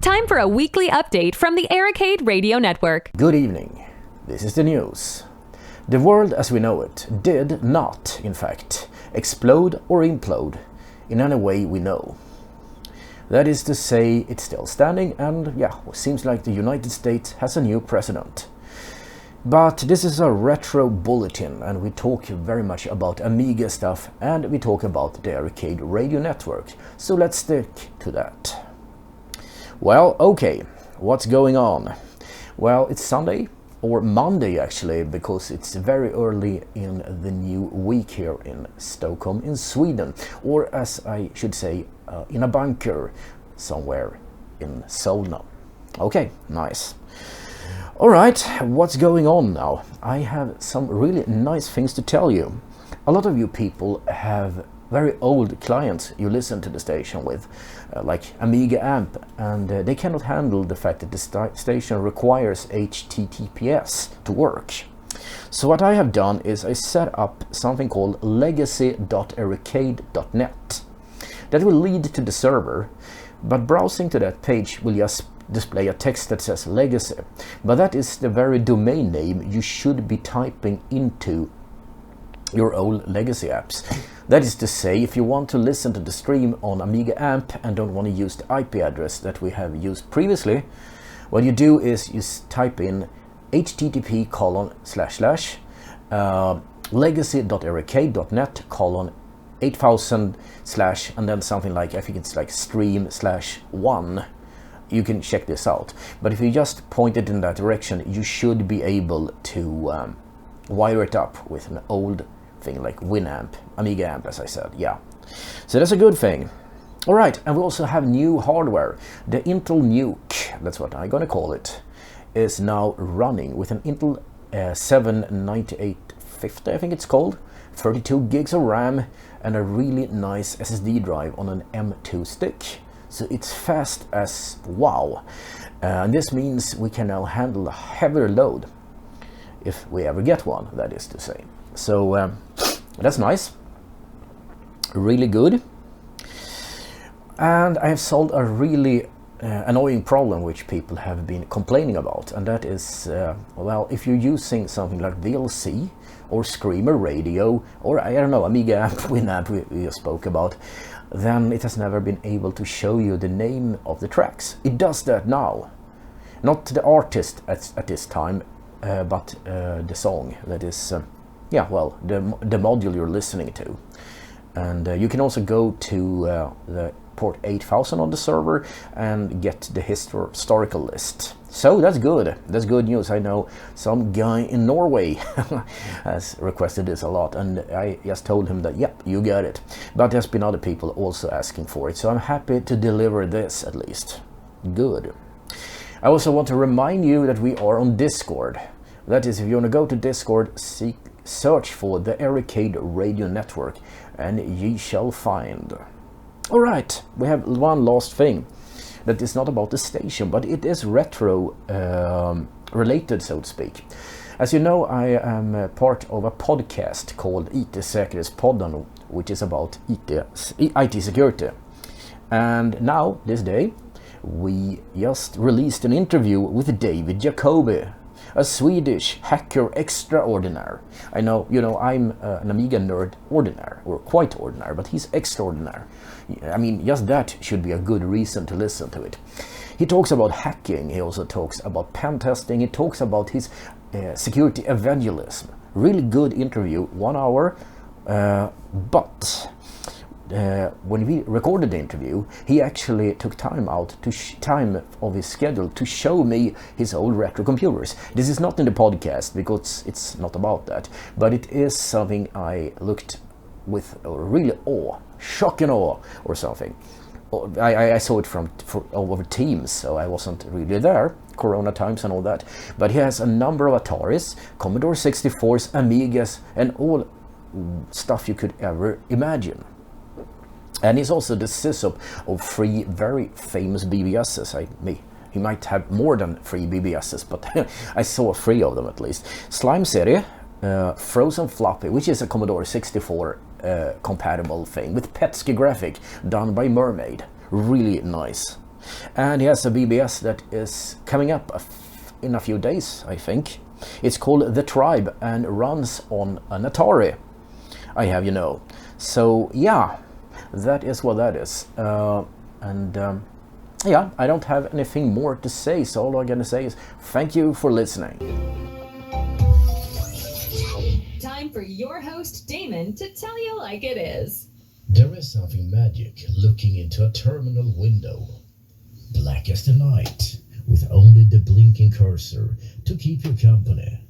Time for a weekly update from the Arcade Radio Network. Good evening. This is the news. The world as we know it did not, in fact, explode or implode in any way we know. That is to say, it's still standing and, seems like the United States has a new president. But this is a retro bulletin and we talk very much about Amiga stuff and we talk about the Arcade Radio Network, so let's stick to that. Well, okay, what's going on? Well, it's Sunday, or Monday actually, because it's very early in the new week here in Stockholm in Sweden, or as I should say, in a bunker somewhere in Solna. Okay, nice. Alright, what's going on now? I have some really nice things to tell you. A lot of you people have very old clients you listen to the station with, like Amiga AMP, and they cannot handle the fact that the station requires HTTPS to work. So what I have done is I set up something called legacy.arcade.net. That will lead to the server, but browsing to that page will just display a text that says legacy, but that is the very domain name you should be typing into your old legacy apps. That is to say, if you want to listen to the stream on Amiga AMP and don't want to use the IP address that we have used previously, what you do is you type in http://legacy.arcade.net:8000/ and then something like, I think it's like stream/1. You can check this out, but if you just point it in that direction, you should be able to wire it up with an old thing like Winamp, Amiga AMP, as I said. Yeah, so that's a good thing. All right, and we also have new hardware. The Intel NUC, that's what I'm gonna call it, is now running with an Intel 79850, I think it's called, 32 gigs of RAM and a really nice SSD drive on an M2 stick. So it's fast as wow, and this means we can now handle a heavier load, if we ever get one, that is to say. So that's nice, really good. And I have solved a really annoying problem which people have been complaining about, and that is, well, if you're using something like VLC or Screamer Radio, or I don't know, Amiga AMP, Winamp we spoke about, then it has never been able to show you the name of the tracks. It does that now. Not the artist at this time, but the song, that is, well, the module you're listening to. And you can also go to the port 8000 on the server and get the historical list. So that's good. That's good news. I know some guy in Norway has requested this a lot, and I just told him that, yep, you got it. But there's been other people also asking for it, so I'm happy to deliver this at least. Good. I also want to remind you that we are on Discord. That is, if you want to go to Discord, search for the Arcade Radio Network and ye shall find. Alright, we have one last thing that is not about the station, but it is retro related, so to speak. As you know, I am part of a podcast called IT-säkerhetspodden, which is about IT security. And now, this day, we just released an interview with David Jacoby, a Swedish hacker extraordinaire. I know, you know, I'm an Amiga nerd ordinaire, or quite ordinary, but he's extraordinaire. I mean, just that should be a good reason to listen to it. He talks about hacking, he also talks about pen testing, he talks about his security evangelism. Really good interview, 1 hour, but when we recorded the interview, he actually took time out to time of his schedule to show me his old retro computers. This is not in the podcast because it's not about that, but it is something I looked with really awe, shock and awe or something. I saw it from over Teams, so I wasn't really there, Corona times and all that. But he has a number of Ataris, Commodore 64s, Amigas, and all stuff you could ever imagine. And he's also the sysop of 3 very famous BBSs. He might have more than 3 BBSs, but I saw 3 of them at least. Slime Serie, Frozen Floppy, which is a Commodore 64 compatible thing with Petsky graphic done by Mermaid. Really nice. And he has a BBS that is coming up in a few days, I think. It's called The Tribe and runs on an Atari, I have, you know. So yeah, that is what that is. Yeah, I don't have anything more to say, so all I'm gonna say is thank you for listening. Time for your host, Daemon, to tell you like it is. There is something magic looking into a terminal window, black as the night, with only the blinking cursor to keep you company.